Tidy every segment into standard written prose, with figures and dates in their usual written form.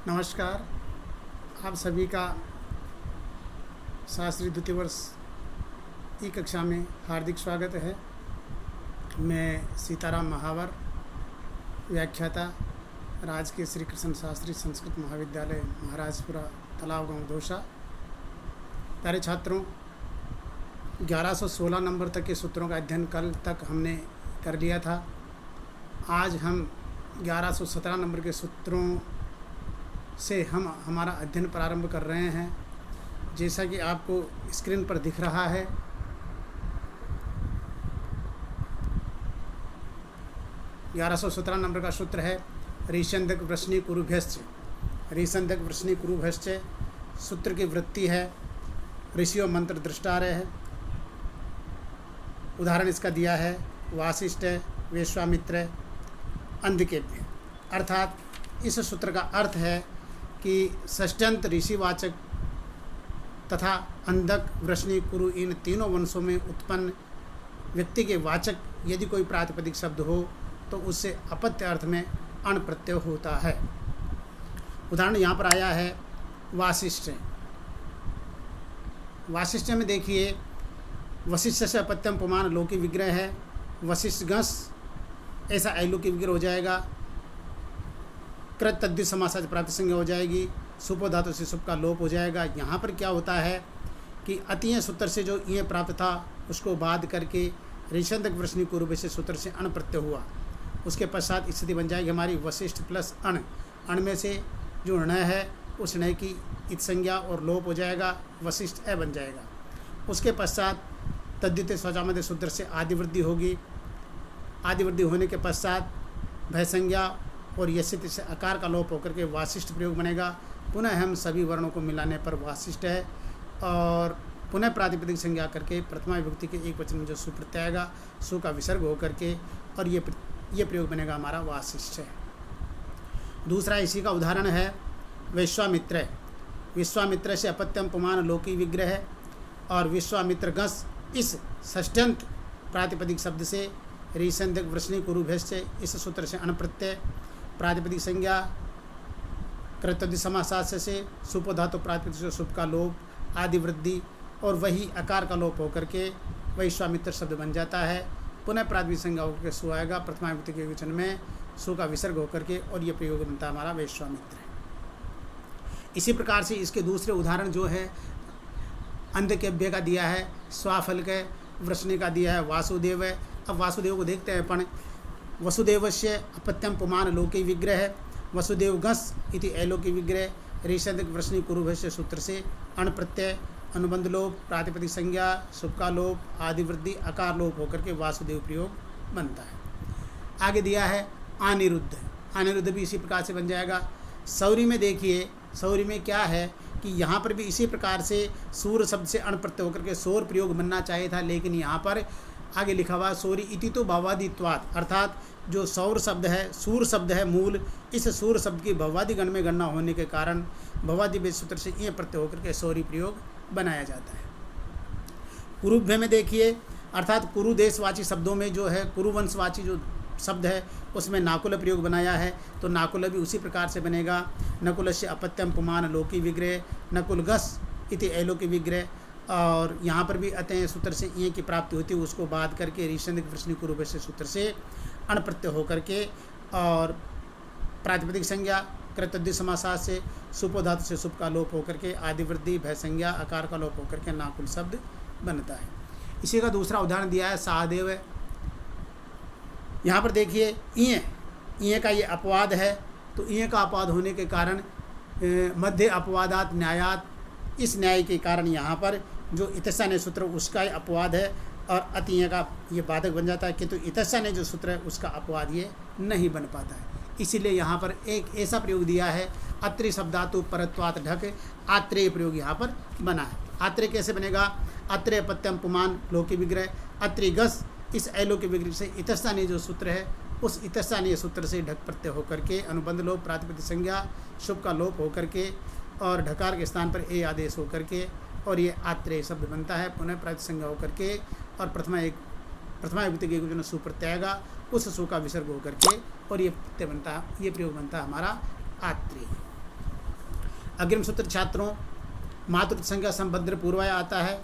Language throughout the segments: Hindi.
नमस्कार। आप सभी का शास्त्री द्वितीय वर्ष ई कक्षा में हार्दिक स्वागत है। मैं सीताराम महावर, व्याख्याता, राजकीय श्री कृष्ण शास्त्री संस्कृत महाविद्यालय महाराजपुरा, तालाब गांव दौसा। प्यारे छात्रों, 1116 नंबर तक के सूत्रों का अध्ययन कल तक हमने कर लिया था। आज हम 1117 नंबर के सूत्रों से हम हमारा अध्ययन प्रारंभ कर रहे हैं। जैसा कि आपको स्क्रीन पर दिख रहा है, ग्यारह सौ 17 नंबर का सूत्र है ऋषंदक वृष्णि कुरुभ्यश्च। ऋषंदक वृष्णि कुरुभ्यश्च सूत्र की वृत्ति है ऋषियों मंत्र दृष्टारय है। उदाहरण इसका दिया है वासिष्ठ, वैश्वामित्र, अंधकेभ्य। अर्थात इस सूत्र का अर्थ है कि षष्ट्यंत ऋषिवाचक तथा अंधक, वृष्णि, कुरु इन तीनों वंशों में उत्पन्न व्यक्ति के वाचक यदि कोई प्रातिपदिक शब्द हो तो उससे अपत्य अर्थ में अण प्रत्यय होता है। उदाहरण यहाँ पर आया है वासिष्ठ। वासिष्ठ में देखिए, वशिष्ठ से अपत्यम पुमान लोकी विग्रह है। वशिष्ठ गस ऐसा ऐलोकी विग्रह हो जाएगा। कृत तद्धित समासाच प्राप्ति संज्ञा हो जाएगी। सुपो धातु से सुप का लोप हो जाएगा। यहाँ पर क्या होता है कि अतीय सूत्र से जो ये प्राप्त था उसको बाध करके ऋषंदक वृष्णि कुरुभ्य से सूत्र से अण प्रत्यय हुआ। उसके पश्चात स्थिति बन जाएगी हमारी वशिष्ठ प्लस अण। अण में से जो ण है उस ण की इत संज्ञा और लोप हो जाएगा, वशिष्ठ ए बन जाएगा। उसके पश्चात तद्धित स्वचामध्य सूत्र से आदिवृद्धि होगी। आदिवृद्धि होने के पश्चात भय संज्ञा और यशित से आकार का लोप होकर के वासिष्ठ प्रयोग बनेगा। पुनः हम सभी वर्णों को मिलाने पर वासिष्ठ है और पुनः प्रातिपदिक संज्ञा करके प्रथमा विभक्ति के एक वचन में जो सु प्रत्यय आएगा, सु का विसर्ग होकर के और ये प्रयोग बनेगा हमारा वासिष्ठ है। दूसरा इसी का उदाहरण है वैश्वामित्र। विश्वामित्र से अपत्यम पुमान लोकी विग्रह है और विश्वामित्र गस इस षष्ट्यंत प्रातिपदिक शब्द से ऋषंदक वृष्णि कुरुभ्यश्च इस सूत्र से अण प्रत्यय, प्रातिपदिक संज्ञा कृतद्धित समासास्य से सुपो धातु प्रातिपदिक से सुप का लोप, आदि वृद्धि और वही आकार का लोप होकर के वैश्वामित्र शब्द बन जाता है। पुनः प्रातिपदिक संज्ञा होकर के सु आएगा, प्रथमा विभक्ति के वचन में सु का विसर्ग होकर के और ये प्रयोग बनता है हमारा वैश्वामित्र। इसी प्रकार से इसके दूसरे उदाहरण जो है अंधकेभ्य का दिया है, स्वाफल के वृष्णि का दिया है वासुदेव। अब वासुदेव को देखते हैं अपन। वसुदेवस्य अपत्यम पुमान लोकी विग्रह है। वसुदेव गस इति ऐलोकी विग्रह ऋषंदक वृष्णि कुरुभ्य सूत्र से अण प्रत्यय, अनुबंध लोप, प्रातिपदिक संज्ञा, सुप का लोप, आदि वृद्धि, आकार लोप होकर के वासुदेव प्रयोग बनता है। आगे दिया है अनिरुद्ध। अनिरुद्ध भी इसी प्रकार से बन जाएगा। सौरी में देखिए, सौरी में क्या है कि यहाँ पर भी इसी प्रकार से सूर शब्द से अण प्रत्यय होकर के सौर प्रयोग बनना चाहिए था, लेकिन यहाँ पर आगे लिखा हुआ सौरी इति तो भवादित्वात्, अर्थात जो सौर शब्द है, सूर शब्द है मूल, इस सूर शब्द की भवादि गण में गणना होने के कारण भवादि बेद सूत्र से ये प्रत्यय होकर के सौरी प्रयोग बनाया जाता है। कुरुभ्य में देखिए, अर्थात कुरु देशवाची शब्दों में जो है कुरुवंशवाची जो शब्द है उसमें नाकुल प्रयोग बनाया है, तो नाकुल भी उसी प्रकार से बनेगा। नकुल से अपत्यम पुमान लोकी विग्रह, नकुल गस इति ऐलोकी विग्रह। और यहाँ पर भी अतः सूत्र से ये की प्राप्ति होती है, उसको बाध करके ऋषंदक वृष्णि कुरुभ्य से सूत्र से अण प्रत्यय होकर के और प्रातिपदिक संज्ञा कृतद्धित समासास से सुपो धातु से सुप का लोप होकर के आदि वृद्धि, भय संज्ञा, आकार का लोप होकर के नाकुल शब्द बनता है। इसी का दूसरा उदाहरण दिया है सहदेव। यहाँ पर देखिए ईय का ये अपवाद है, तो ईय का अपवाद होने के कारण मध्य अपवादात न्यायात, इस न्याय के कारण यहाँ पर जो इतस्या सूत्र उसका ही अपवाद है और अतिय का ये बाधक बन जाता है, किंतु इतस्या जो सूत्र है उसका अपवाद ये नहीं बन पाता है। इसीलिए यहाँ पर एक ऐसा प्रयोग दिया है अत्रि शब्दातु परत्वात ढक, आत्रेय प्रयोग यहाँ पर बना है। आत्रेय कैसे बनेगा? अत्रे अपत्यम पुमान लोकी विग्रह, अत्रि गस इस ऐलोकी विग्रह से इतस्या जो सूत्र है उस इतस्या सूत्र से ढक प्रत्यय होकर के अनुबंध लोप, प्रातिपदिक संज्ञा, शुभ का लोप होकर के और ढकार के स्थान पर ए आदेश होकर के और ये आत्रेय शब्द बनता है। पुनः प्रातिपदिक संज्ञा होकर के और प्रथमा विभक्ति के जो सु प्रत्यय आएगा उस सु का विसर्ग होकर के और ये प्रत्यय बनता है, ये प्रयोग बनता है हमारा आत्रेय। अग्रिम सूत्र छात्रों, मातृ संख्या संबद्ध पूर्वाय आता है।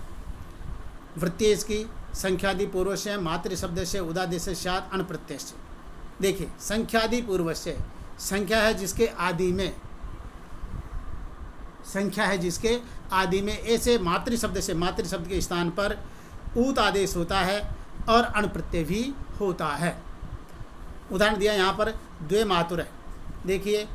वृत्तीय इसकी संख्यादि पूर्व से, मातृ शब्द से, उदादेश से, शाद अण प्रत्यय से। देखिए संख्यादि पूर्व से संख्या है जिसके आदि में, संख्या है जिसके आदि में ऐसे मातृ शब्द से, मातृ शब्द के स्थान पर ऊत आदेश होता है और अण प्रत्यय भी होता है। उदाहरण दिया यहाँ पर द्वे मातुर है। देखिए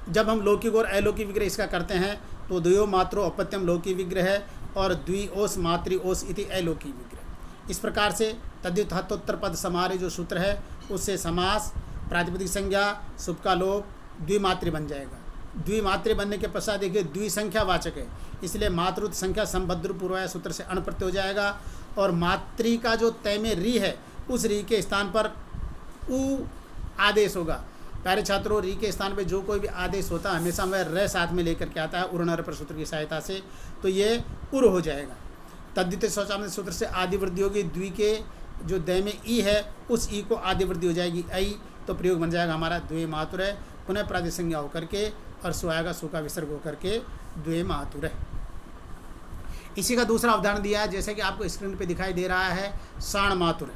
जब हम लौकिक और अलौकिक विग्रह इसका करते हैं तो द्वयो मात्रो अपत्यम लौकिक विग्रह है और द्विओस मातृओस इति अलौकिक विग्रह। इस प्रकार से तद्युत्तरोत्तर पद समाहार जो सूत्र है उससे समास, प्रातिपदिक संज्ञा, शुभ का लोप, द्विमातृ बन जाएगा। द्विमातृ बनने के पश्चात देखिए द्विसंख्या वाचक है, इसलिए मातृ संख्या संबद्ध पूर्वाय सूत्र से अण प्रत्यय हो जाएगा और मातृ का जो तय में री है उस री के स्थान पर उ आदेश होगा। प्यारे छात्रों, री के स्थान पे जो कोई भी आदेश होता है हमेशा वह र साथ में लेकर के आता है उर्ण पर सूत्र की सहायता से, तो ये उर हो जाएगा। तद्वितीय शौचालय सूत्र से आदि वृद्धि होगी, द्वि के जो दय में ई है उस ई को आदि वृद्धि हो जाएगी आई, तो प्रयोग बन जाएगा हमारा द्वे मातुर है, पुनः प्रातिपदिक संज्ञा होकर के और सो आएगा, सो का विसर्ग होकर के द्वे मातुर है। इसी का दूसरा उदाहरण दिया है, जैसे कि आपको स्क्रीन पे दिखाई दे रहा है, शाण मातुर,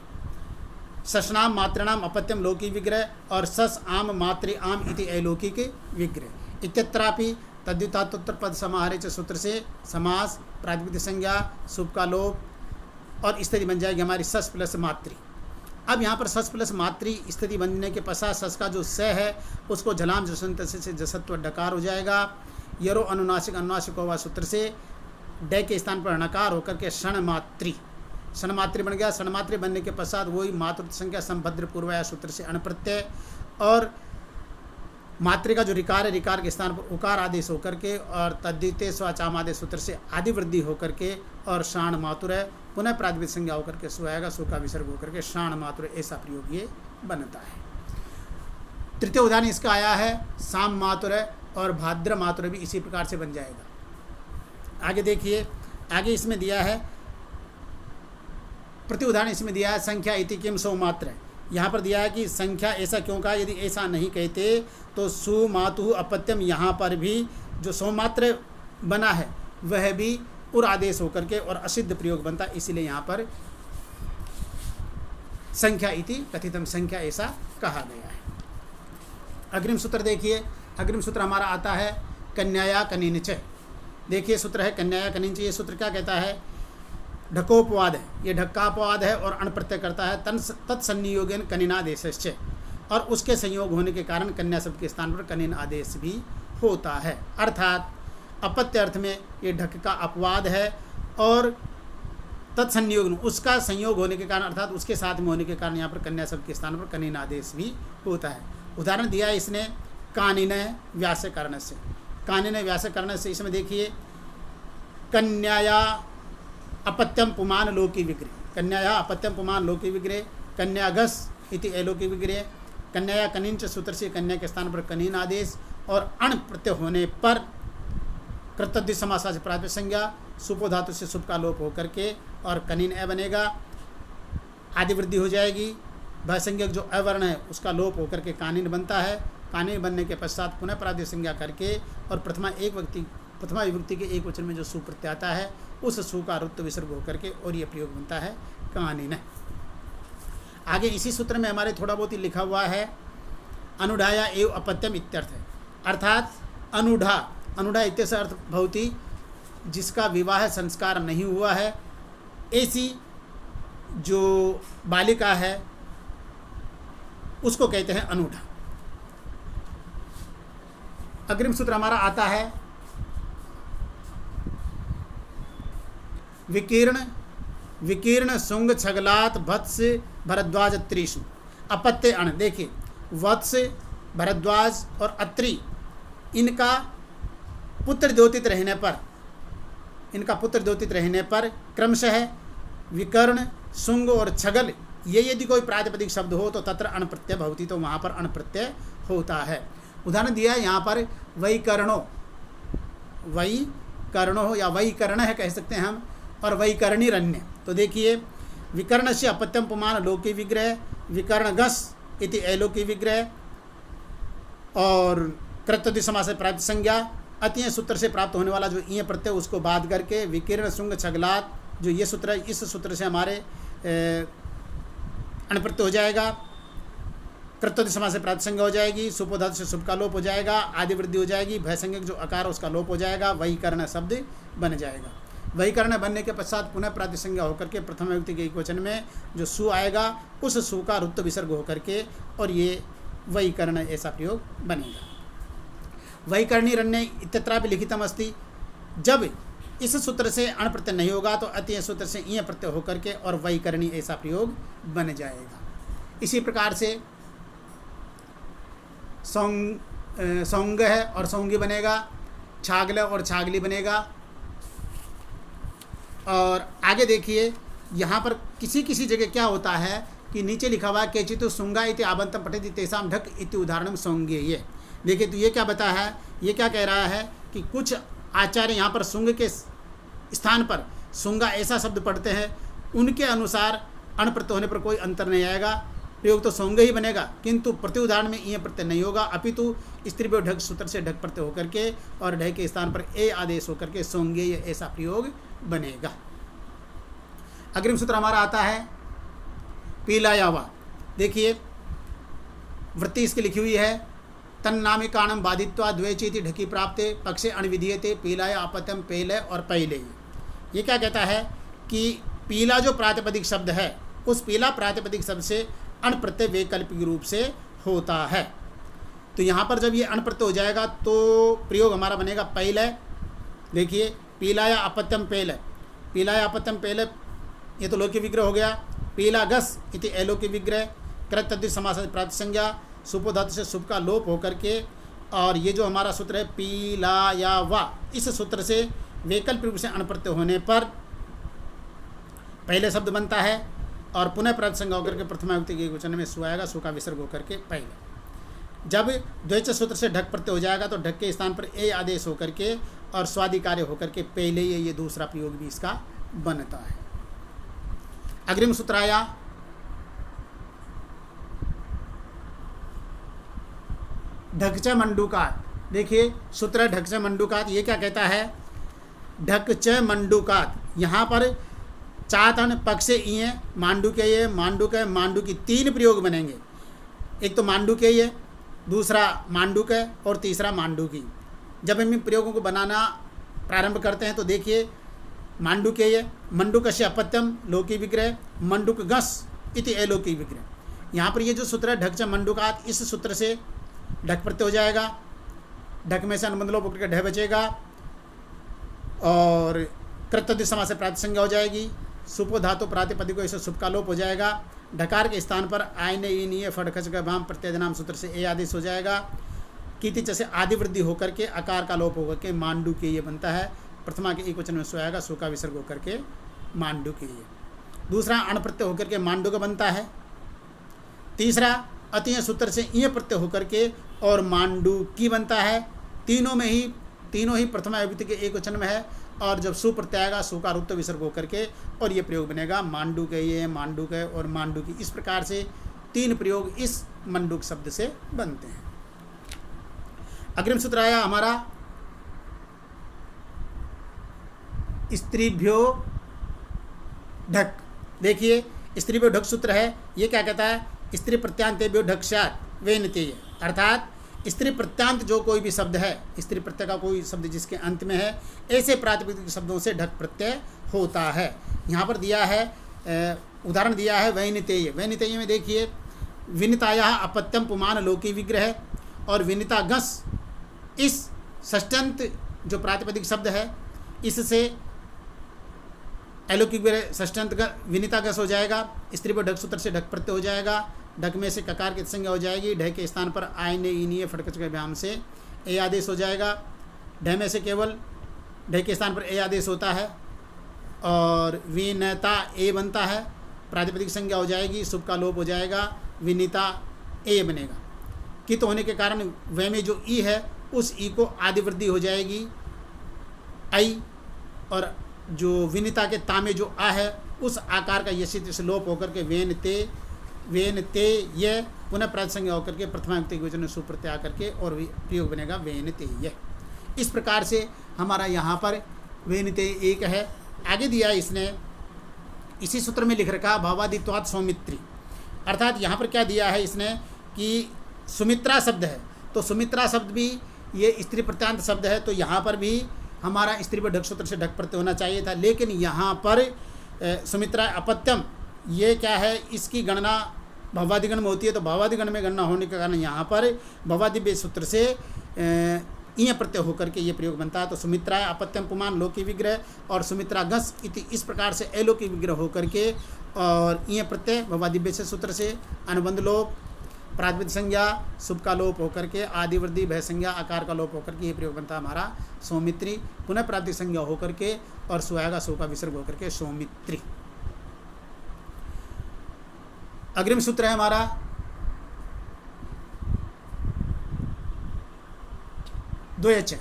सशनाम मातृणाम अपत्यम लौकिक विग्रह और सस आम मातृ आम इति अलौकिक विग्रह। इत्यत्रापि तद्युत्तरोत्तर पद समाहारे च सूत्र से समास, प्रातिपदिक संज्ञा, शुभ का लोप और स्थिति बन जाएगी हमारी सस प्लस मातृ। अब यहाँ पर सस प्लस मातृ स्थिति बनने के पश्चात सस का जो स है उसको झलाम जसंत से जसत्व डकार हो जाएगा। यरो अनुनासिक अनुनासिक होगा सूत्र से डे के स्थान पर णकार होकर के क्षण मातृ, क्षण मातृ बन गया। क्षण मातृ बनने के पश्चात वही मातृ संख्या संभद्र पूर्वाया सूत्र से अण प्रत्यय और मातृ का जो रिकार है रिकार के स्थान पर उकार आदेश होकर के और तद्वितीय स्वाचाम आदेश सूत्र से आदि वृद्धि होकर के और शाण मातुर है, पुनः प्रातिपदिक संज्ञा होकर के सो आएगा, सो का विसर्ग होकर के शाण मातुर, ऐसा प्रयोग ये बनता है। तृतीय उदाहरण इसका आया है साम मातुर है और भाद्र मातुर भी इसी प्रकार से बन जाएगा। आगे देखिए, आगे इसमें दिया है प्रति उदाहरण इसमें दिया है संख्या इति किम सौ मात्र है। यहाँ पर दिया है कि संख्या ऐसा क्यों कहा, यदि ऐसा नहीं कहते तो सु मातु अपत्यम, यहाँ पर भी जो सौमात्र बना है वह भी उर आदेश होकर के और असिद्ध प्रयोग बनता है, इसीलिए यहाँ पर संख्या इति कथितम, संख्या ऐसा कहा गया है। अग्रिम सूत्र देखिए, अग्रिम सूत्र हमारा आता है कन्याया कनिंच। देखिए सूत्र है कन्याया कनिंच। ये सूत्र क्या कहता है, ढकोपवाद है, ये ढक्कापवाद है और अण प्रत्यय करता है तत्संयोगेन कनिनादेशश्च, और उसके संयोग होने के कारण कन्या शब्द के स्थान पर कनिन आदेश भी होता है। अर्थात अपत्य अर्थ में ये ढक का अपवाद है और तत्संयोग उसका संयोग होने के कारण अर्थात उसके साथ में होने के कारण यहाँ पर कन्या शब्द के स्थान पर कनिन आदेश भी होता है। उदाहरण दिया है इसने कानिन व्यासकरण से, कानिन व्यासकरण से। इसमें देखिए कन्याया अपत्यम पुमान लोकी विग्रह, कन्याया अपत्यम पुमान लोकी विग्रह, कन्यागस इति अलौकिक विग्रह, कन्याया कनिंच सूत्र से कन्या के स्थान पर कनिन आदेश और अण प्रत्यय होने पर कृतद्वि समासा से प्रातिपदिक संज्ञा, सुपो धातु से शुभ का लोप होकर के और कनिन ए बनेगा, आदि वृद्धि हो जाएगी। भयसंज्ञक जो अवर्ण है उसका लोप होकर के कानिन बनता है। कानिन बनने के पश्चात पुनः प्रातिपदिक संज्ञा करके और प्रथमा विभक्ति के एक वचन में जो सु प्रत्यय आता है उस सु का रुत्त विसर्ग होकर के और ये प्रयोग बनता है कानिन। आगे इसी सूत्र में हमारे थोड़ा बहुत ही लिखा हुआ है अनुढाया एव अपत्यम इत्यर्थ है, अर्थात अनुढा, अनुढा इत्यस्य अर्थ भवती जिसका विवाह संस्कार नहीं हुआ है, ऐसी जो बालिका है उसको कहते हैं अनुढा। अग्रिम सूत्र हमारा आता है विकीर्ण, विकीर्ण शुंग छगलात भत्स भरद्वाज त्रिषु अपत्य अण। देखिए वत्स, भरद्वाज और अत्रि इनका पुत्र द्योतित रहने पर, इनका पुत्र द्योतित रहने पर क्रमशः विकर्ण, शुंग और छगल ये यदि कोई प्रातिपदिक शब्द हो तो तत्र अण प्रत्यय भवति, तो वहाँ पर अण प्रत्यय होता है। उदाहरण दिया है यहाँ पर वैकर्णो, वैकर्णो या वैकर्ण है कह सकते हैं हम, और वैकर्णिरण्य। तो देखिए विकर्ण से अपत्यम पुमान लौकिक विग्रह, विकर्णगस इति अलौकिक विग्रह और कृतद्वि समास से प्राप्त संज्ञा अतीय सूत्र से प्राप्त होने वाला जो ईय प्रत्यय उसको बाध करके विकीर्ण शुंग छगलात जो ये सूत्र है, इस सूत्र से हमारे अणप्रत्यय हो जाएगा। कृतद्वि समास से प्राप्त संज्ञा हो जाएगी, सुपो धातु से सुप का लोप हो जाएगा, आदि वृद्धि हो जाएगी, भयसंज्ञक जो अकार उसका लोप हो जाएगा, वही कर्ण शब्द बन जाएगा। वही कर्ण बनने के पश्चात पुनः प्रातिसंज्ञा होकर के प्रथम व्यक्ति के एकवचन में जो सु आएगा उस सु का रुत्त विसर्ग होकर के और ये वही कर्ण ऐसा प्रयोग बनेगा। वही कर्णिरण्य इत्यत्रापि लिखितम अस्ति। जब इस सूत्र से अण प्रत्यय नहीं होगा तो अतीय सूत्र से ईय प्रत्यय होकर के और वही करणी ऐसा प्रयोग बन जाएगा। इसी प्रकार से सौंग है और सौंगी बनेगा, छागल और छागली बनेगा। और आगे देखिए यहाँ पर किसी जगह क्या होता है कि नीचे लिखा हुआ केचितु सुंगा इति आबंतम पठेति तेषाम ढक इति उदाहरणम सौंगे। ये देखिए तो ये क्या बता है, ये क्या कह रहा है कि कुछ आचार्य यहाँ पर सुंग के स्थान पर सुंगा ऐसा शब्द पढ़ते हैं, उनके अनुसार अण प्रत्यय होने पर कोई अंतर नहीं आएगा, प्रयोग तो सौंग ही बनेगा, किंतु प्रति उदाहरण में ईय प्रत्यय नहीं होगा, अपितु स्त्रीभ्यो ढक सूत्र से ढक प्रत्यय होकर के और ढक के स्थान पर ए आदेश होकर के सौंगे ऐसा प्रयोग बनेगा। अग्रिम सूत्र हमारा आता है पीलायावा। देखिए वृत्ति इसकी लिखी हुई है, तन्नामी काणम बाधित्वा द्वेचीति ढकी प्राप्ते पक्षे अणविधीयते पीलाया अपत्यम पेले और पहले। ये क्या कहता है कि पीला जो प्रातिपदिक शब्द है उस पीला प्रातिपदिक शब्द से अण प्रत्यय वैकल्पिक रूप से होता है। तो यहाँ पर जब ये अण प्रत्यय हो जाएगा तो प्रयोग हमारा बनेगा पहले। देखिए पीलाया अपत्यम पेले, पीलाया अपत्यम पेले ये तो लोक विग्रह हो गया। पीला गस इति अलोक विग्रह, कृत तद्धित समास प्राप्त संज्ञा, सुपो धातु से सुप का लोप होकर के और ये जो हमारा सूत्र है पीला या वा, इस सूत्र से वैकल्पिक रूप से अण प्रत्यय होने पर पहले शब्द बनता है और पुनः प्राप्त संज्ञा होकर के प्रथमा विभक्ति के एकवचन में सु आएगा, सु का विसर्ग होकर के पहले। जब द्वैच सूत्र से ढक प्रत्यय हो जाएगा तो ढक के स्थान पर ए आदेश होकर के और स्वादिकार्य होकर के पहले ये दूसरा प्रयोग भी इसका बनता है। अग्रिम सूत्र आया ढकच मंडूकात। देखिए सूत्र ढकच मंडूकात, ये क्या कहता है, ढकच मंडूकात। यहाँ पर चातन पक्ष इये मांडू के ये मांडू के मांडू की तीन प्रयोग बनेंगे। एक तो मांडू के ये, दूसरा मांडू के और तीसरा मांडू की। जब हम इन प्रयोगों को बनाना प्रारंभ करते हैं तो देखिए मांडू के ये मंडूक से अपत्यम लौकी विग्रह, मंडूक गस इति अलोकी विग्रह। यहाँ पर ये जो सूत्र है ढकच मंडूकात, इस सूत्र से ढक प्रत्यय हो जाएगा, ढक में से अनुबंध लोप होकर ढह बचेगा और कृत तद्धित समास से प्राप्त संज्ञा हो जाएगी, सुपो धातु प्रातिपदिक को इसे सुप का लोप हो जाएगा, ढकार के स्थान पर आयने ईनिये फड़खच का भाम प्रत्यय नाम सूत्र से ए आदेश हो जाएगा, कीतिच से आदि वृद्धि होकर के आकार का लोप होकर के मांडू के ये बनता है, प्रथमा के एक वचन में सु आएगा, सु का विसर्ग होकर के मांडू के ये। दूसरा अण प्रत्यय होकर के मांडू का बनता है। तीसरा अतीय सूत्र से ईय प्रत्यय होकर के और मांडू की बनता है। तीनों ही प्रथमा विभक्ति के एक वचन में है और जब सु प्रत्यय आएगा सु का रुत्त विसर्ग होकर के और ये प्रयोग बनेगा मांडू के ये, मांडू के और मांडू की। इस प्रकार से तीन प्रयोग इस मंडूक शब्द से बनते हैं। अग्रिम सूत्र आया हमारा स्त्रीभ्यो ढक। देखिए स्त्रीभ्यो ढक सूत्र है, ये क्या कहता है, स्त्री प्रत्यांतेभ्यो ढक्ष्यात् वेनितेय, अर्थात स्त्री प्रत्यांत जो कोई भी शब्द है, स्त्री प्रत्यय का कोई शब्द जिसके अंत में है, ऐसे प्रातिपदिक शब्दों से ढक प्रत्यय होता है। यहाँ पर दिया है उदाहरण दिया है वैनितेय। वैनितेय में देखिए विनिताया अपत्यम पुमान लोकी विग्रह और विनिता गस, इस षष्ठ्यंत जो प्रातिपदिक शब्द है इससे अलौकिक षष्ठ्यंत का विनिता गस हो जाएगा, स्त्री पर ढक सूत्र से ढक प्रत्यय हो जाएगा, ढक में से ककार की संज्ञा हो जाएगी, ढ के स्थान पर आयने ईनिये फटकच के व्याम से ए आदेश हो जाएगा, ढ में से केवल ढ के स्थान पर ए आदेश होता है और विनता ए बनता है, प्रातिपदिक संज्ञा हो जाएगी, शुभ का लोप हो जाएगा, विनीता ए बनेगा। कित होने के कारण वे में जो ई है उस ई को आदि वृद्धि हो जाएगी आई, और जो विनिता के ता में जो आ है उस आकार का यशित से लोप होकर के वेन ते वेन ते ये पुनः प्रातिसंज्ञा होकर के प्रथमा विभक्ति के वचन में सुप्रत्यय आकर के और प्रयोग बनेगा वेन ते ये। इस प्रकार से हमारा यहाँ पर वेन ते एक है। आगे दिया इसने, इसी सूत्र में लिख रखा भावादित्वात् सौमित्री, अर्थात यहाँ पर क्या दिया है इसने कि सुमित्रा शब्द है, तो सुमित्रा शब्द भी ये स्त्री प्रत्यांत शब्द है, तो यहाँ पर भी हमारा स्त्री पर ढक सूत्र से ढक प्रत्यय होना चाहिए था, लेकिन यहाँ पर सुमित्रा अपत्यम ये क्या है, इसकी गणना भवादिगण में होती है, तो भवादिगण में गणना होने के कारण यहाँ पर भवादिव्य सूत्र से इय प्रत्यय होकर के ये प्रयोग बनता है। तो सुमित्रा अपत्यम पुमान लोकी विग्रह और सुमित्रा गस इति, इस प्रकार से अलोकी विग्रह होकर के और इय प्रत्यय भवादिव्य से सूत्र से अनुबंध लोप प्रातिपदिक संज्ञा शुभ का लोप होकर के आदि वृद्धि भय संज्ञा आकार का लोप होकर के ये प्रयोग बनता है हमारा सौमित्री, पुनः प्रातिपदिक संज्ञा होकर के और सुआएगा सो का विसर्ग होकर के सौमित्री। अग्रिम सूत्र है हमारा द्वयच।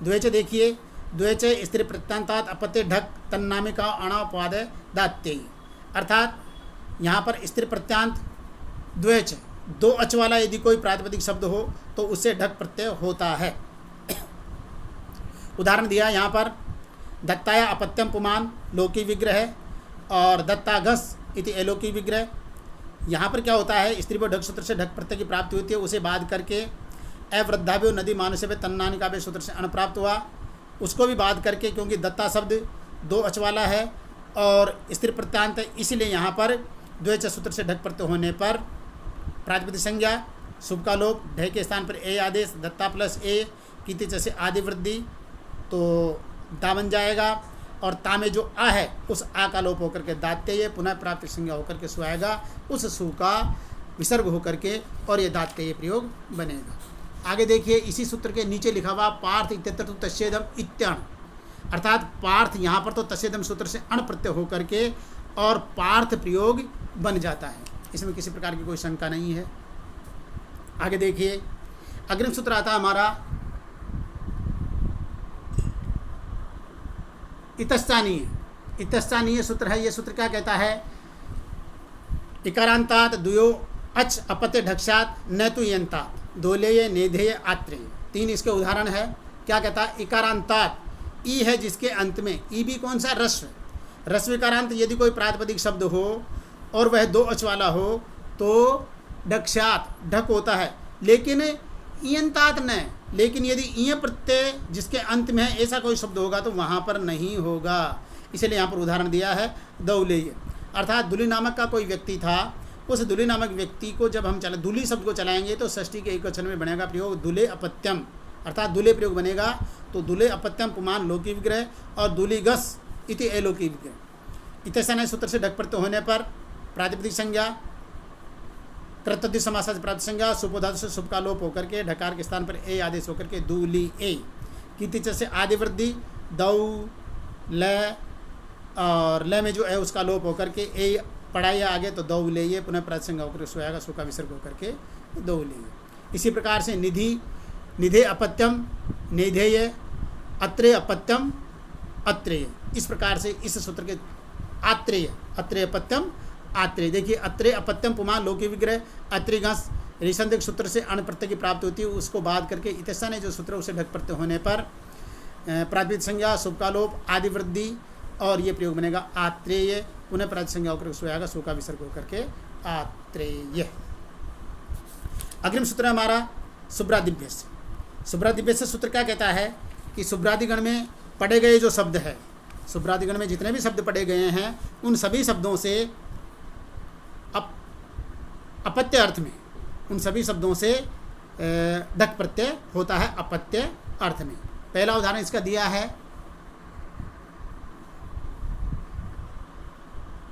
द्वयच देखिए, द्वयच स्त्री प्रत्यांतात अपत्य ढक तन्नामिका अणापाद दात्य, अर्थात यहाँ पर स्त्री प्रत्यांत द्वयच दो अच वाला यदि कोई प्रातिपदिक शब्द हो तो उससे ढक प्रत्यय होता है। उदाहरण दिया यहाँ पर दत्ताया अपत्यम पुमान लोकी विग्रह और दत्ता घस इति अलोकी विग्रह। यहाँ पर क्या होता है, स्त्री पर ढक सूत्र से ढक प्रत्यय की प्राप्ति होती है, उसे बाद करके अवृद्धाभ्यो नदी मानुष्य तन्नानिकाभ्य सूत्र से अणप्राप्त हुआ, उसको भी बाद करके, क्योंकि दत्ता शब्द दो अच वाला है और स्त्री प्रत्यांत, इसीलिए यहाँ पर द्वैच सूत्र से ढक प्रत्यय होने पर प्रातिपदिक संज्ञा शुभ का लोप ढय के स्थान पर ए आदेश दत्ता प्लस ए कीति जैसे आदि वृद्धि, तो दा बन जाएगा और ता में जो आ है उस आ का लोप होकर के दात्य पुनः प्रातिपदिक संज्ञा होकर के सु आएगा, उस सु का विसर्ग होकर के और ये दात्य प्रयोग बनेगा। आगे देखिए, इसी सूत्र के नीचे लिखा हुआ पार्थ इत्यत्र तो तस्येदम इत्यण, अर्थात पार्थ यहाँ पर तो तस्येदम सूत्र से अण प्रत्यय होकर के और पार्थ प्रयोग बन जाता है, इसमें किसी प्रकार की कोई शंका नहीं है। आगे देखिए, अग्रिम सूत्र आता है हमारा इतस्थानीय। इतस्थानीय सूत्र है। ये सूत्र क्या कहता है, इकारांतात द्वयो अच अपत्य ढक्षात न तु यंतात दोलेय नेधेय आत्रेय। तीन इसके उदाहरण है। क्या कहता है, इकारांतात ई है जिसके अंत में, ई भी कौन सा, रस्व, रस्व इकारांत यदि कोई प्रातिपदिक शब्द हो और वह दो अच वाला हो तो ढक्षात ढक होता है, लेकिन इयंतात न, लेकिन यदि इय प्रत्यय जिसके अंत में है ऐसा कोई शब्द होगा तो वहाँ पर नहीं होगा। इसलिए यहाँ पर उदाहरण दिया है दौलेय, अर्थात दुली नामक का कोई व्यक्ति था, उस दुली नामक व्यक्ति को जब हम चला दुली शब्द को चलाएंगे तो षष्ठी के एकवचन में बनेगा प्रयोग दुले अपत्यम, अर्थात दुले प्रयोग बनेगा, तो दुले अपत्यम पुमान लोकी विग्रह और दुली गस इति अलोकी विग्रह। इतने सूत्र से ढक प्रत्यय होने पर प्रातिपदिक संज्ञा कृतद्धित समास प्राप्त संज्ञा सुपोधातु से शुभ का लोप होकर के ढकार के स्थान पर ए आदेश होकर के दूली ए कीतिच से आदि वृद्धि दौ ल और ल में जो है उसका लोप होकर के ए पढ़ाई आगे तो दौ ले ये पुनः प्रातिसंज्ञा होकर सोएगा सु का विसर्ग होकर के दौ ले। इसी प्रकार से निधि निधे अपत्यम निधेय अत्रेय अपत्यम अत्रेय, इस प्रकार से इस सूत्र के आत्रेय अत्रेय अपत्यम आत्रेय। देखिए, अत्रेय अपत्यम पुमान लोकी विग्रह अत्रिघस ऋषंदिक सूत्र से अण प्रत्यय की प्राप्ति होती है, उसको बाद करके इतस्था ने जो सूत्र उसे ढक प्रत्यय होने पर प्रातिपदिक संज्ञा शुभ का लोप आदि वृद्धि और ये प्रयोग बनेगा आत्रेय पुनः प्रातिपदिक संज्ञा होकर सोएगा सु का विसर्ग होकर के आत्रेय। अग्रिम सूत्र हमारा शुभ्रादिभ्य से। शुभ्रादिभ्य से सूत्र क्या कहता है कि शुभ्रादिगण में पढ़े गए जो शब्द है, शुभ्रादिगण में जितने भी शब्द पढ़े गए हैं उन सभी शब्दों से अपत्य अर्थ में, उन सभी शब्दों से ढक प्रत्यय होता है अपत्य अर्थ में। पहला उदाहरण इसका दिया है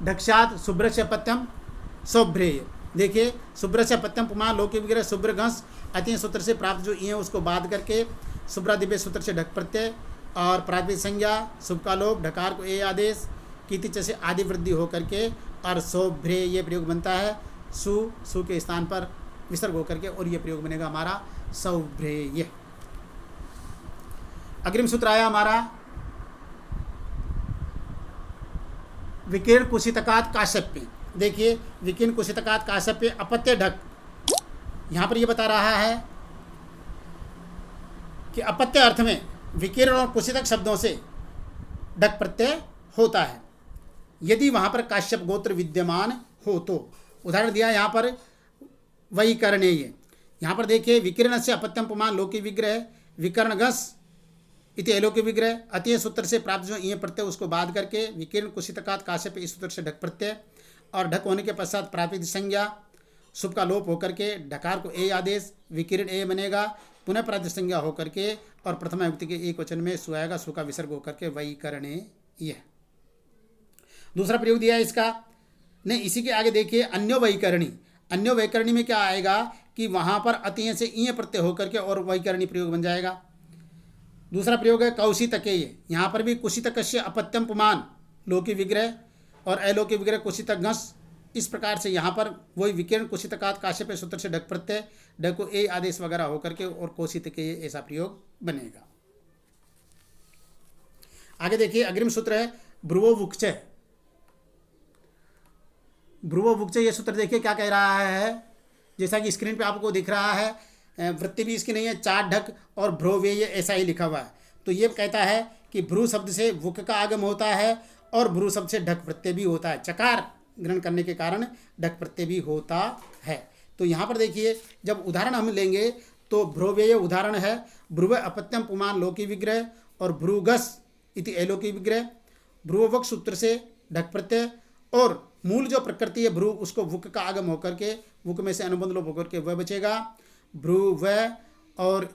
ढक्षात शुभ्रस्य अपत्यम सौभ्रेय। देखिए, शुभ्रस्य अपत्यम पुमान लोकी विग्रह शुभ्र घस अतीय सूत्र से प्राप्त जो ई है उसको बाद करके शुभ्रादिभ्य सूत्र से ढक प्रत्यय और प्रातिपदिक संज्ञा शुभ का लोप ढकार को ए आदेश कीतिच से आदि वृद्धि होकर के और सौभ्रेय ये प्रयोग बनता है, सु के स्थान पर विसर्ग होकर के और ये प्रयोग बनेगा हमारा सौभ्रेय। अग्रिम सूत्र आया हमारा विकीर्ण कुशितकात काश्यप्य। देखिए विकीर्ण कुशितकात काश्यप्य अपत्य ढक, यहाँ पर ये बता रहा है कि अपत्य अर्थ में विकीर्ण और कुशितक शब्दों से ढक प्रत्यय होता है यदि वहाँ पर काश्यप गोत्र विद्यमान हो तो। उदाहरण दिया यहाँ पर वैकरणेय, यहाँ पर देखिए विकीर्ण से अपत्यम पुमान लोकी विग्रह विकर्ण गस इति अलोकी विग्रह अतीय सूत्र से प्राप्त जो ये प्रत्यय उसको बाध करके विकीर्ण कुशितकात काश्यप इस सूत्र से ढक प्रत्यय और ढक होने के पश्चात प्रापित संज्ञा शुभ का लोप होकर के ढकार को ए आदेश विकीर्ण ए बनेगा, पुनः प्रातिथ संज्ञा होकर के और प्रथमा विभक्ति के एक वचन में सु आएगा, सु का विसर्ग होकर के वैकरणेय। दूसरा प्रयोग दिया है इसका नहीं, इसी के आगे देखिए अन्यो वैकरणी। अन्यो वैकरणी में क्या आएगा कि वहाँ पर अतीय से ईय प्रत्यय होकर के और वैकरणी प्रयोग बन जाएगा। दूसरा प्रयोग है कौशितकेय, यहाँ पर भी कुशितकस्य अपत्यम पुमान लोकी विग्रह और अलोकी विग्रह कुशितक घस, इस प्रकार से यहाँ पर वही विकीर्ण कुशितकात काश्यप सूत्र से ढक प्रत्यय ढक को ए आदेश वगैरह होकर के और कौशितकेय ऐसा प्रयोग बनेगा। आगे देखिए अग्रिम सूत्र है ब्रुवोवुक्च। ब्रुवोवुक्च ये सूत्र देखिए क्या कह रहा है, जैसा कि स्क्रीन पे आपको दिख रहा है, वृत्ति भी इसकी नहीं है, चार ढक और भ्रोवेय ऐसा ही लिखा हुआ है। तो ये कहता है कि भ्रू शब्द से वुक का आगम होता है और भ्रू शब्द से ढक प्रत्यय भी होता है, चकार ग्रहण करने के कारण ढक प्रत्यय भी होता है। तो यहाँ पर देखिए जब उदाहरण हम लेंगे तो भ्रोवेय उदाहरण है भ्रुव अपत्यम पुमान लोकी विग्रह और भ्रूगस इति अलोकी विग्रह, भ्रुवक सूत्र से ढक प्रत्यय और मूल जो प्रकृति है भ्रू उसको वुक का आगम होकर के वुक में से अनुबंध लोप होकर के वह बचेगा भ्रू व, और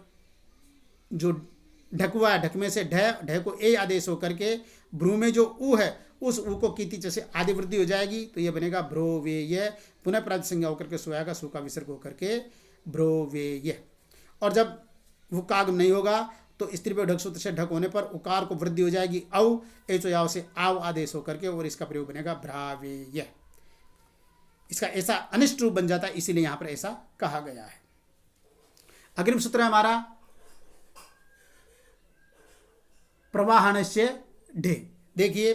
जो ढकुआ ढक में से ढ को ए आदेश होकर के भ्रू में जो उ है उस उ को कीति जैसे आदि वृद्धि हो जाएगी तो ये बनेगा भ्रोवेय, पुनः प्रातिथ संज्ञा होकर के सु आएगा, सु का विसर्ग होकर के भ्रोवेय। और जब वुक का आगम नहीं होगा तो स्त्री पे ढक सूत्र से ढक होने पर उकार को वृद्धि हो जाएगी औ, एचो याव से आव आदेश होकर के और इसका प्रयोग बनेगा भ्रावेय। इसका ऐसा अनिष्ट रूप बन जाता है, इसीलिए यहां पर ऐसा कहा गया है। अग्रिम सूत्र है हमारा प्रवाहन से ढे। देखिए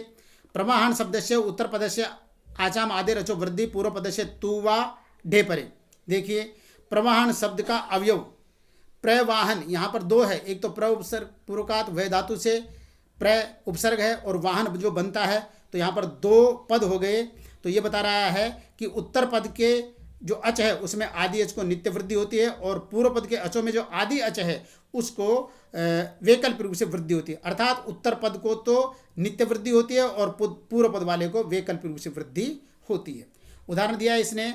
प्रवाहन शब्द से उत्तर पद से आचाम आदि रचो वृद्धि पूर्व पद से तू वा ढे परे। देखिए प्रवाहन शब्द का अवयव प्रवाहन यहाँ पर दो है, एक तो प्र उपसर्ग पूर्वकात वह धातु से प्र उपसर्ग है और वाहन जो बनता है तो यहाँ पर दो पद हो गए। तो ये बता रहा है कि उत्तर पद के जो अच है उसमें आदि अच को नित्य वृद्धि होती है और पूर्व पद के अचों में जो आदि अच है उसको वैकल्पिक रूप से वृद्धि होती है, अर्थात उत्तर पद को तो नित्य वृद्धि होती है और पूर्व पद वाले को वैकल्पिक रूप से वृद्धि होती है। उदाहरण दिया इसने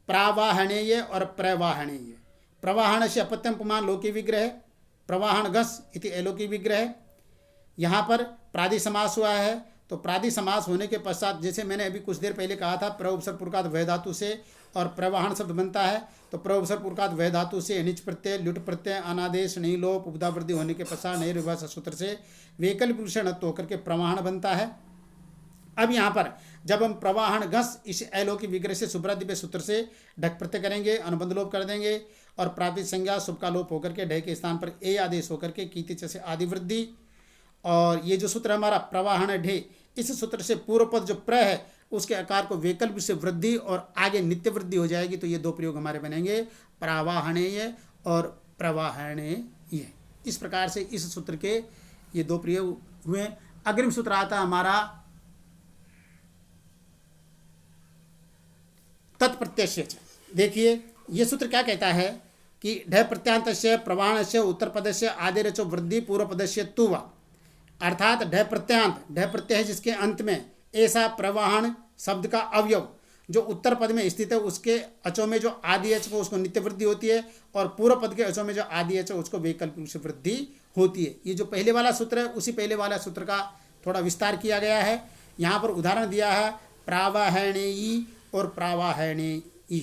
प्रावाहणेय और प्रवाहणेय। प्रवाहण से अपत्यम पुमान लोकी विग्रह प्रवाहण गस इति अलोकी विग्रह। यहाँ पर प्रादि समास हुआ है तो प्रादि समास होने के पश्चात जैसे मैंने अभी कुछ देर पहले कहा था प्र उपसर्ग पुरकात वह धातु से और प्रवाहन शब्द बनता है तो प्र उपसर्ग पुरकात वह धातु से निच प्रत्यय लुट प्रत्यय अनादेश नहीं लोप उपदा वृद्धि होने के पश्चात नहीं विभाषा सूत्र से वैकल्पिक विषयणत्व होकर के प्रवाहन बनता है। अब यहाँ पर जब हम प्रवाहन घस इस अलोकी विग्रह से सुब्रादिव्य सूत्र से ढक प्रत्यय करेंगे अनुबंध लोप कर देंगे और प्रापित संज्ञा शुभ का लोप होकर के ढ के स्थान पर ए आदेश होकर के कीति से आदि वृद्धि। और ये जो सूत्र हमारा प्रवाहन ढे, इस सूत्र से पूर्व पद जो प्र है उसके आकार को वैकल्पिक से वृद्धि और आगे नित्य वृद्धि हो जाएगी। तो ये दो प्रयोग हमारे बनेंगे प्रावाहणेय और प्रवाहणेय। इस प्रकार से इस सूत्र के ये दो प्रयोग हुए। अग्रिम सूत्र आता हमारा तत्प्रत्यय। देखिए ये सूत्र क्या कहता है कि ढ प्रत्यांत से प्रवाहण से उत्तर पद से आदि रचो वृद्धि पूर्व पद से तुवा, अर्थात ढ प्रत्यांत ढ प्रत्यय जिसके अंत में ऐसा प्रवाहण शब्द का अवयव जो उत्तर पद में स्थित है उसके अचों में जो आदि अच को उसको नित्य वृद्धि होती है और पूर्व पद के अचों में जो आदि अच है उसको वैकल्पिक से वृद्धि होती है। ये जो पहले वाला सूत्र है उसी पहले वाला सूत्र का थोड़ा विस्तार किया गया है। यहाँ पर उदाहरण दिया है प्रावाहणेयी और प्रावाहणेयी।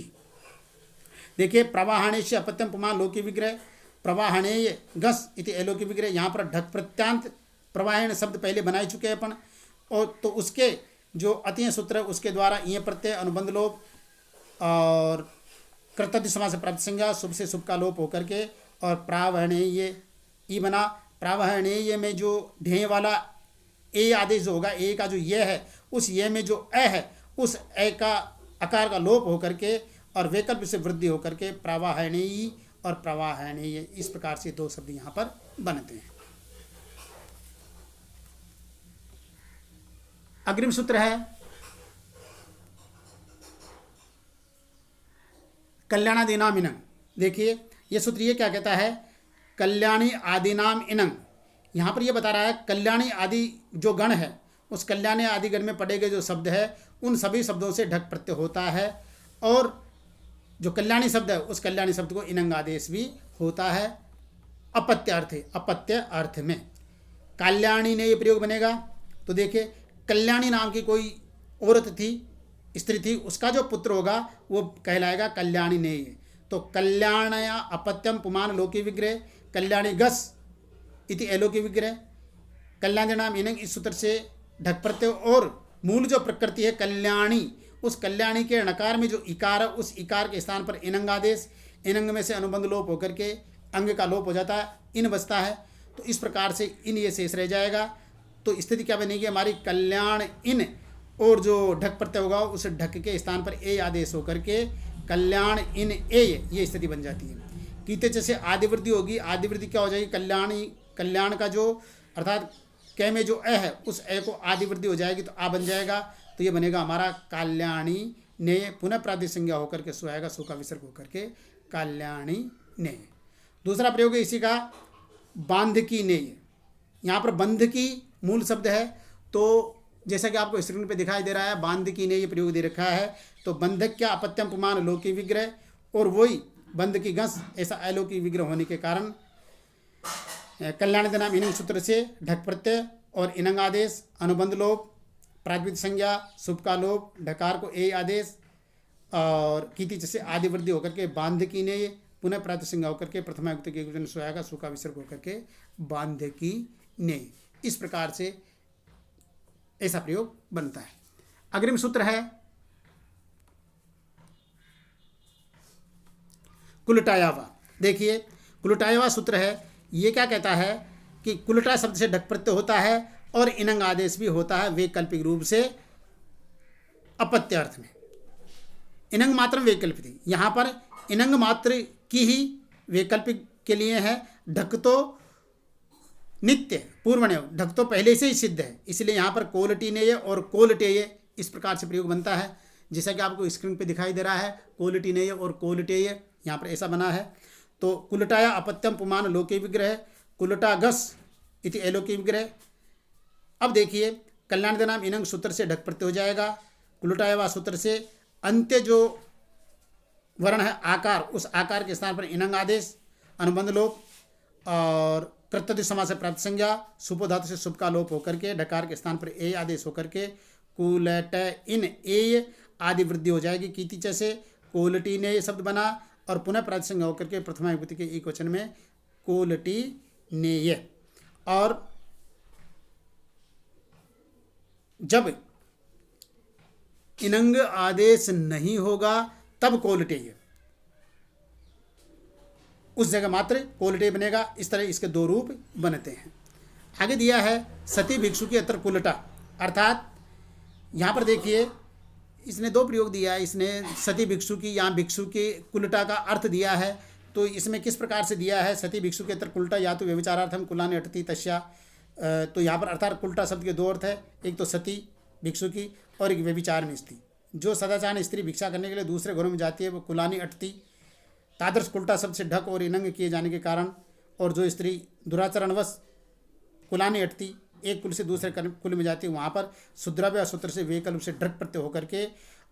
देखिए प्रवाहणे से अपत्यम पुमान लोकी विग्रह प्रवाहणेय गस इति अलोकी विग्रह। यहाँ पर ढक प्रत्यांत प्रवाहण शब्द पहले बनाए चुके हैं अपन और तो उसके जो अतीय सूत्र है उसके द्वारा ये प्रत्यय अनुबंध लोप और कर्तव्य समास से प्राप्त संज्ञा शुभ से शुभ का लोप होकर के और प्रावहणेय ई बना। प्रावहणेय में जो ढेय वाला ए आदेश जो होगा ए का जो ये है उस ये में जो अ है उस ए का आकार का लोप होकर के और वैकल्प से वृद्धि होकर के प्रवाहणीय और प्रवाहणीय, इस प्रकार से दो शब्द यहाँ पर बनते हैं। अग्रिम सूत्र है कल्याणादीनाम इनंग। देखिए ये सूत्र ये क्या कहता है, कल्याणी आदिनाम इनंग। यहाँ पर ये बता रहा है कल्याणी आदि जो गण है उस कल्याणी आदि गण में पढ़े गए जो शब्द है उन सभी शब्दों से ढक प्रत्यय होता है, और जो कल्याणी शब्द है उस कल्याणी शब्द को इनंग आदेश भी होता है अपत्य अर्थ में। कल्याणी ने ये प्रयोग बनेगा तो देखिए कल्याणी नाम की कोई औरत थी, स्त्री थी, उसका जो पुत्र होगा वो कहलाएगा कल्याणी ने। तो कल्याणया अपत्यम पुमान लोकी विग्रह कल्याणी गस इति एलोकी विग्रह। कल्याणी नाम इनंग, इस सूत्र से ढक प्रत्यय और मूल जो प्रकृति है कल्याणी, उस कल्याणी के नकार में जो इकार है उस इकार के स्थान पर इनंग आदेश, इनंग में से अनुबंध लोप होकर के अंग का लोप हो जाता है, इन बचता है। तो इस प्रकार से इन ये शेष रह जाएगा। तो स्थिति क्या बनेगी हमारी, कल्याण इन और जो ढक प्रत्यय होगा उस ढक के स्थान पर ए आदेश होकर के कल्याण इन ए, ये स्थिति बन जाती है। कीते जैसे आदिवृद्धि होगी, आदिवृद्धि क्या हो जाएगी, कल्याण का जो अर्थात कै में जो ए है उस ए को आदिवृद्धि हो जाएगी तो आ बन जाएगा। तो ये बनेगा हमारा कल्याणी ने, पुनः प्रातिक संज्ञा होकर के सु आएगा, सु का विसर्ग होकर के कल्याणी ने। दूसरा प्रयोग है इसी का बांधकी ने। यहाँ पर बंध की मूल शब्द है, तो जैसा कि आपको स्क्रीन पे दिखाई दे रहा है बांधकी ने ये प्रयोग दे रखा है। तो बंधक क्या अपत्यम पुमान लोकी विग्रह, और वही बंध की घस ऐसा अलौकिक विग्रह होने के कारण कल्याण के नाम इनंग सूत्र से ढक प्रत्यय और इनंग आदेश, अनुबंध लोप, प्रातिपदिक संज्ञा, शुभ का लोप, ढकार को ए आदेश और कीति जैसे आदि वृद्धि होकर के बांधकी ने, पुनः प्रातिपदिक संज्ञा होकर के प्रथमा युक्त के वचन सुहागा सु का विसर्ग होकर के बांधकी ने। इस प्रकार से ऐसा प्रयोग बनता है। अग्रिम सूत्र है कुलटायावा। देखिए कुलटायावा सूत्र है, ये क्या कहता है कि कुलटा शब्द से ढक प्रत्यय होता है और इनंग आदेश भी होता है वैकल्पिक रूप से अपत्य अर्थ में। इनंग मात्र वैकल्पिक थी, यहाँ पर इनंग मात्र की ही वैकल्पिक के लिए है। ढक तो नित्य पूर्वण्य, ढक तो पहले से ही सिद्ध है, इसलिए यहाँ पर कोलटिनेय और कोलटेय इस प्रकार से प्रयोग बनता है। जैसा कि आपको स्क्रीन पे दिखाई दे रहा है कोलटिनेय और कोलटेय, यहाँ पर ऐसा बना है। तो कुलटाया अपत्यम पुमान लोके विग्रह कुलटागस इति एलोके विग्रह। अब देखिए कल्याण के नाम इनंग सूत्र से ढक प्रत्यय हो जाएगा। कुलटाया सूत्र से अंत्य जो वर्ण है आकार, उस आकार के स्थान पर इनंग आदेश, अनुबंध लोप और कृतद्ध समास से प्राप्त संज्ञा, सुपो धातु से शुभ का लोप होकर के ढकार के स्थान पर ए आदेश होकर के कुलट इन ए आदि वृद्धि हो जाएगी। कीति जैसे कोलटी ने शब्द बना और पुनः प्रातिपदिक संज्ञा होकर के प्रथमा विभूति के एक वचन में कोलटी नेय। और जब इनंग आदेश नहीं होगा तब कोलटेय, उस जगह मात्र कोलटेय बनेगा। इस तरह इसके दो रूप बनते हैं। आगे दिया है सती भिक्षु की अत्र कुलटा, अर्थात यहाँ पर देखिए इसने दो प्रयोग दिया है। इसने सती भिक्षु की, यहाँ भिक्षु के कुलटा का अर्थ दिया है। तो इसमें किस प्रकार से दिया है, सती भिक्षु के अत्र कुलटा या तो व्यभिचारार्थम कुलानि अटति तस्या। तो यहाँ पर अर्थात कुलटा शब्द के दो अर्थ है, एक तो सती भिक्षु की और एक व्यभिचार में स्त्री। जो सदाचार स्त्री भिक्षा करने के लिए दूसरे घरों में जाती है वो कुलानि अटति। तादृश कुलटा शब्द से ढक और इनंग किए जाने के कारण, और जो स्त्री दुराचरणवश कुलानि अटति एक कुल से दूसरे कुल में जाती है वहाँ पर शुद्राव्य सूत्र से वैकल्प से ढक प्रत्यय होकर के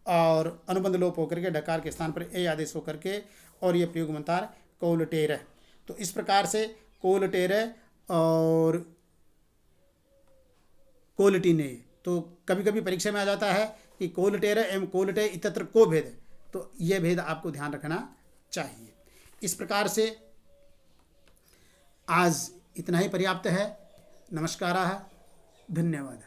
और अनुबंध लोप होकर के ढकार के स्थान पर ए आदेश होकर के, और ये प्रयोग बनता है कोलटेर। तो इस प्रकार से कोलटेर और कोलटिने। तो कभी कभी परीक्षा में आ जाता है कि कोलटेर एवं कोलटे इतत्र को भेद, तो यह भेद आपको ध्यान रखना चाहिए। इस प्रकार से आज इतना ही पर्याप्त है। नमस्कार, धन्यवाद।